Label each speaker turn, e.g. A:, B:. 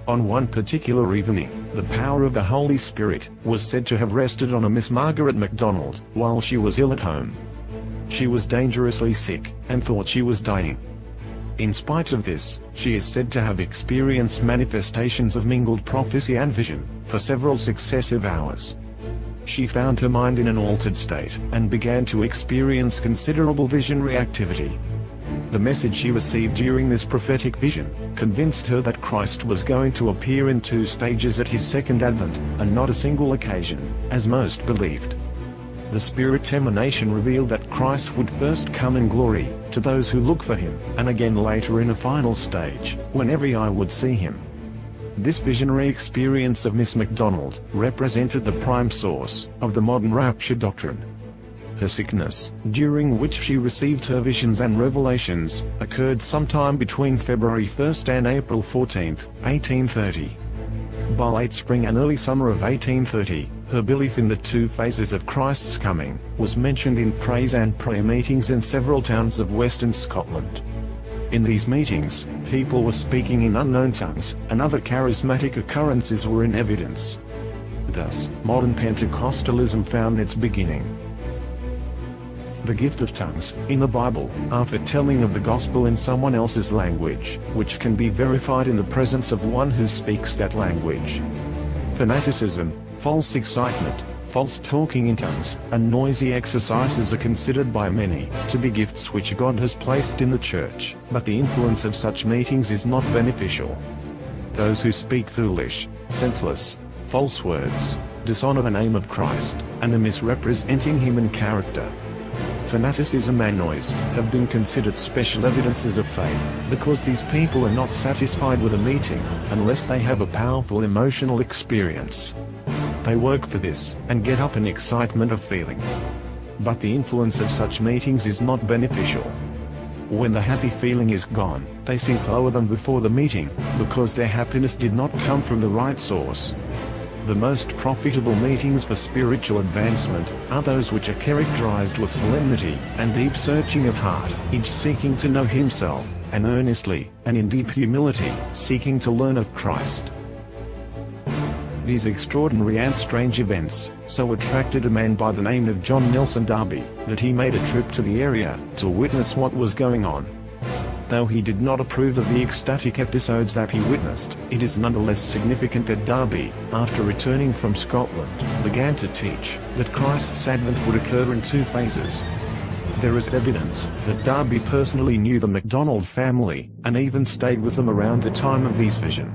A: On one particular evening, the power of the Holy Spirit was said to have rested on a Miss Margaret MacDonald while she was ill at home. She was dangerously sick, and thought she was dying. In spite of this, she is said to have experienced manifestations of mingled prophecy and vision for several successive hours. She found her mind in an altered state, and began to experience considerable visionary activity. The message she received during this prophetic vision convinced her that Christ was going to appear in 2 stages at his second advent, and not a single occasion, as most believed. The Spirit's emanation revealed that Christ would first come in glory to those who look for him, and again later in a final stage, when every eye would see him. This visionary experience of Miss MacDonald represented the prime source of the modern rapture doctrine. Her sickness, during which she received her visions and revelations, occurred sometime between February 1st and April 14th, 1830. By late spring and early summer of 1830, her belief in the 2 phases of Christ's coming was mentioned in praise and prayer meetings in several towns of western Scotland. In these meetings, people were speaking in unknown tongues, and other charismatic occurrences were in evidence. Thus, modern Pentecostalism found its beginning. The gift of tongues, in the Bible, are foretelling of the gospel in someone else's language, which can be verified in the presence of one who speaks that language. Fanaticism, false excitement, false talking in tongues, and noisy exercises are considered by many to be gifts which God has placed in the church, but the influence of such meetings is not beneficial. Those who speak foolish, senseless, false words, dishonor the name of Christ, and are misrepresenting him in character. Fanaticism and noise have been considered special evidences of faith, because these people are not satisfied with a meeting unless they have a powerful emotional experience. They work for this, and get up in excitement of feeling. But the influence of such meetings is not beneficial. When the happy feeling is gone, they sink lower than before the meeting, because their happiness did not come from the right source. The most profitable meetings for spiritual advancement are those which are characterized with solemnity and deep searching of heart, each seeking to know himself, and earnestly, and in deep humility, seeking to learn of Christ. These extraordinary and strange events so attracted a man by the name of John Nelson Darby that he made a trip to the area to witness what was going on. Though he did not approve of the ecstatic episodes that he witnessed, it is nonetheless significant that Darby, after returning from Scotland, began to teach that Christ's advent would occur in 2 phases. There is evidence that Darby personally knew the MacDonald family, and even stayed with them around the time of these visions.